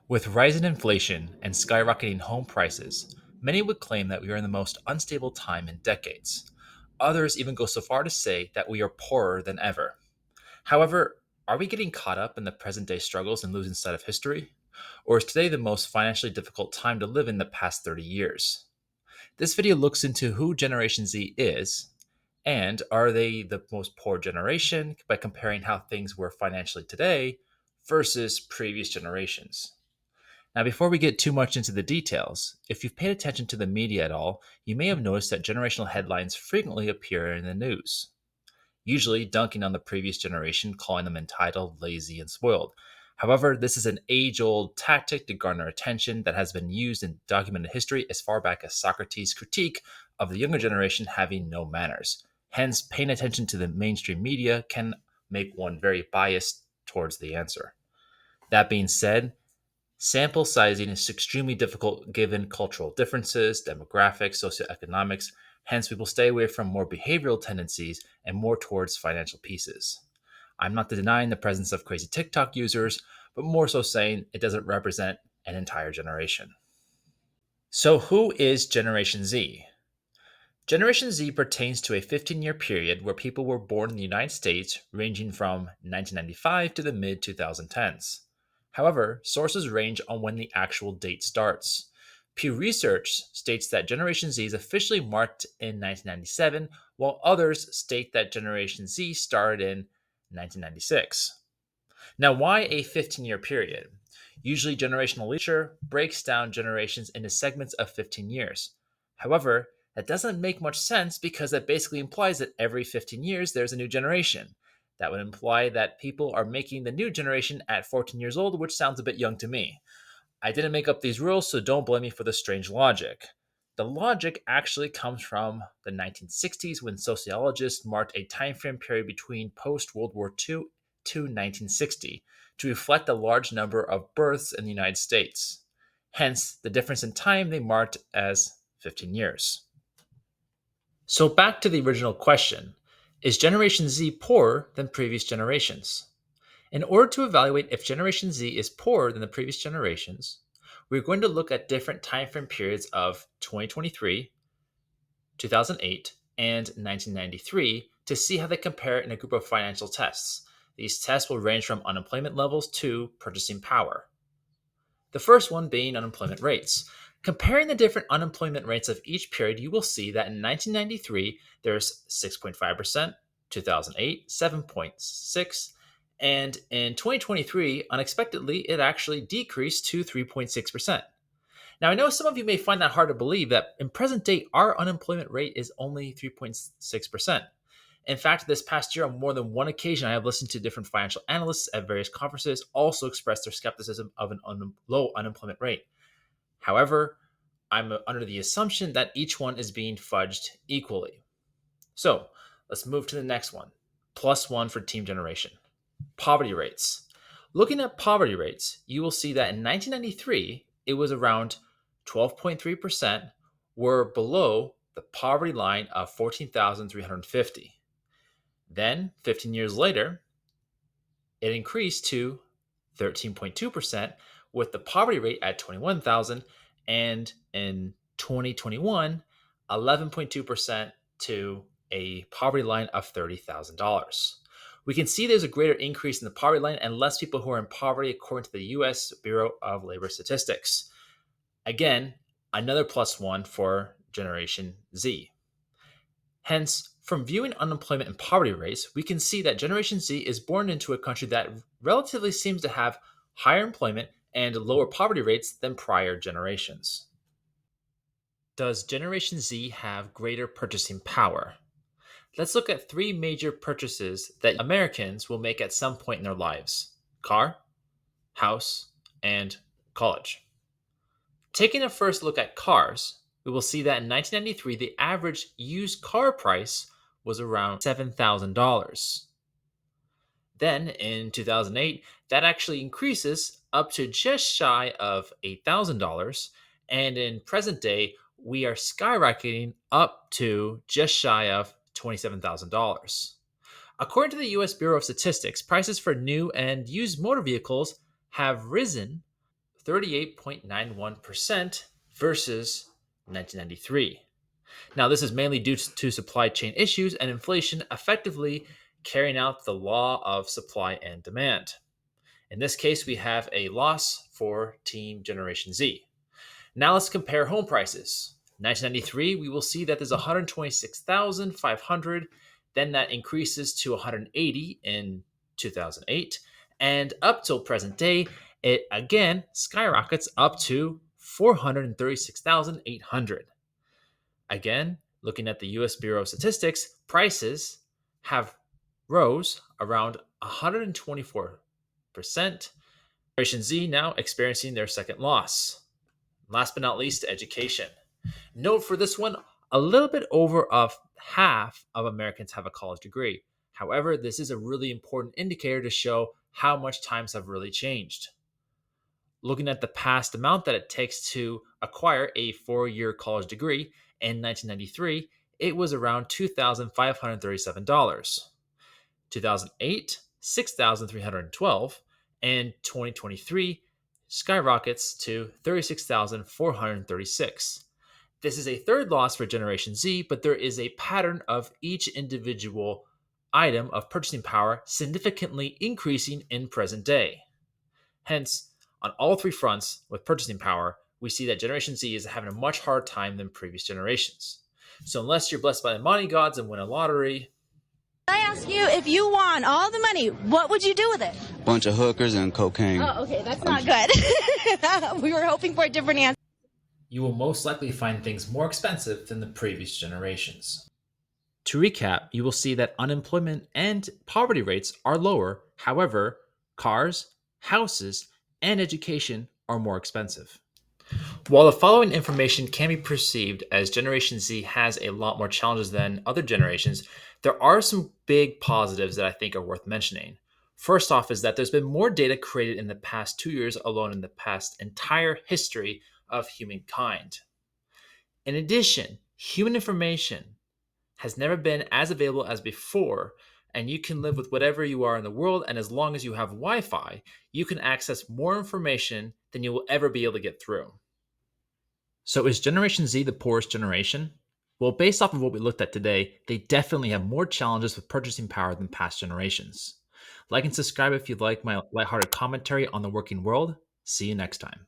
With rising inflation and skyrocketing home prices, many would claim that we are in the most unstable time in decades. Others even go so far to say that we are poorer than ever. However, are we getting caught up in the present day struggles and losing sight of history? Or is today the most financially difficult time to live in the past 30 years? This video looks into who Generation Z is, and are they the most poor generation by comparing how things were financially today versus previous generations. Now, before we get too much into the details, if you've paid attention to the media at all, you may have noticed that generational headlines frequently appear in the news, usually dunking on the previous generation, calling them entitled, lazy, and spoiled. However, this is an age old tactic to garner attention that has been used in documented history as far back as Socrates' critique of the younger generation having no manners. Hence, paying attention to the mainstream media can make one very biased towards the answer. That being said, sample sizing is extremely difficult given cultural differences, demographics, socioeconomics. Hence, we will stay away from more behavioral tendencies and more towards financial pieces. I'm not denying the presence of crazy TikTok users, but more so saying it doesn't represent an entire generation. So, who is Generation Z? Generation Z pertains to a 15-year period where people were born in the United States ranging from 1995 to the mid 2010s. However, sources range on when the actual date starts. Pew Research states that Generation Z is officially marked in 1997, while others state that Generation Z started in 1996. Now, why a 15-year period? Usually, generational literature breaks down generations into segments of 15 years. However, that doesn't make much sense because that basically implies that every 15 years there's a new generation. That would imply that people are making the new generation at 14 years old, which sounds a bit young to me. I didn't make up these rules, so don't blame me for the strange logic. The logic actually comes from the 1960s when sociologists marked a time frame period between post World War II to 1960 to reflect the large number of births in the United States. Hence, the difference in time they marked as 15 years. So, back to the original question: is Generation Z poorer than previous generations? In order to evaluate if Generation Z is poorer than the previous generations, we're going to look at different timeframe periods of 2023, 2008, and 1993 to see how they compare in a group of financial tests. These tests will range from unemployment levels to purchasing power. The first one being unemployment rates. Comparing the different unemployment rates of each period, you will see that in 1993, there's 6.5%, 2008, 7.6, and in 2023, unexpectedly, it actually decreased to 3.6%. Now, I know some of you may find that hard to believe that in present day, our unemployment rate is only 3.6%. In fact, this past year, on more than one occasion, I have listened to different financial analysts at various conferences also express their skepticism of low unemployment rate. However, I'm under the assumption that each one is being fudged equally. So let's move to the next one. Plus one for Team Generation. Poverty rates. Looking at poverty rates, you will see that in 1993, it was around 12.3% were below the poverty line of 14,350. Then, 15 years later, it increased to 13.2% with the poverty rate at 21,000, and in 2021, 11.2% to a poverty line of $30,000. We can see there's a greater increase in the poverty line and less people who are in poverty according to the US Bureau of Labor Statistics. Again, another plus one for Generation Z. Hence, from viewing unemployment and poverty rates, we can see that Generation Z is born into a country that relatively seems to have higher employment and lower poverty rates than prior generations. Does Generation Z have greater purchasing power? Let's look at three major purchases that Americans will make at some point in their lives: car, house, and college. Taking a first look at cars, we will see that in 1993, the average used car price was around $7,000. Then in 2008, that actually increases up to just shy of $8,000. And in present day, we are skyrocketing up to just shy of $27,000. According to the US Bureau of Statistics, prices for new and used motor vehicles have risen 38.91% versus 1993. Now, this is mainly due to supply chain issues and inflation effectively carrying out the law of supply and demand. In this case, we have a loss for Team Generation Z. Now let's compare home prices. 1993, we will see that there's 126,500, then that increases to 180 in 2008, and up till present day, it again skyrockets up to 436,800. Again, looking at the US Bureau of Statistics, prices have rose around 124%. Generation Z now experiencing their second loss. Last but not least, education. Note for this one, a little bit over of half of Americans have a college degree. However, this is a really important indicator to show how much times have really changed. Looking at the past amount that it takes to acquire a 4-year college degree in 1993, it was around $2,537. 2008, $6,312, and 2023 skyrockets to $36,436. This is a third loss for Generation Z, but there is a pattern of each individual item of purchasing power significantly increasing in present day. Hence, on all three fronts with purchasing power, we see that Generation Z is having a much harder time than previous generations. So unless you're blessed by the money gods and win a lottery, I ask you, if you won all the money, what would you do with it? Bunch of hookers and cocaine. Oh, okay, that's not good. We were hoping for a different answer. you will most likely find things more expensive than the previous generations. To recap, you will see that unemployment and poverty rates are lower. However, cars, houses, and education are more expensive. While the following information can be perceived as Generation Z has a lot more challenges than other generations, there are some big positives that I think are worth mentioning. First off, is that there's been more data created in the past 2 years alone in the past entire history of humankind. In addition, human information has never been as available as before, and you can live with whatever you are in the world, and as long as you have Wi-Fi, you can access more information than you will ever be able to get through. So is Generation Z the poorest generation? Well, based off of what we looked at today, they definitely have more challenges with purchasing power than past generations. Like and subscribe if you like my lighthearted commentary on the working world. See you next time.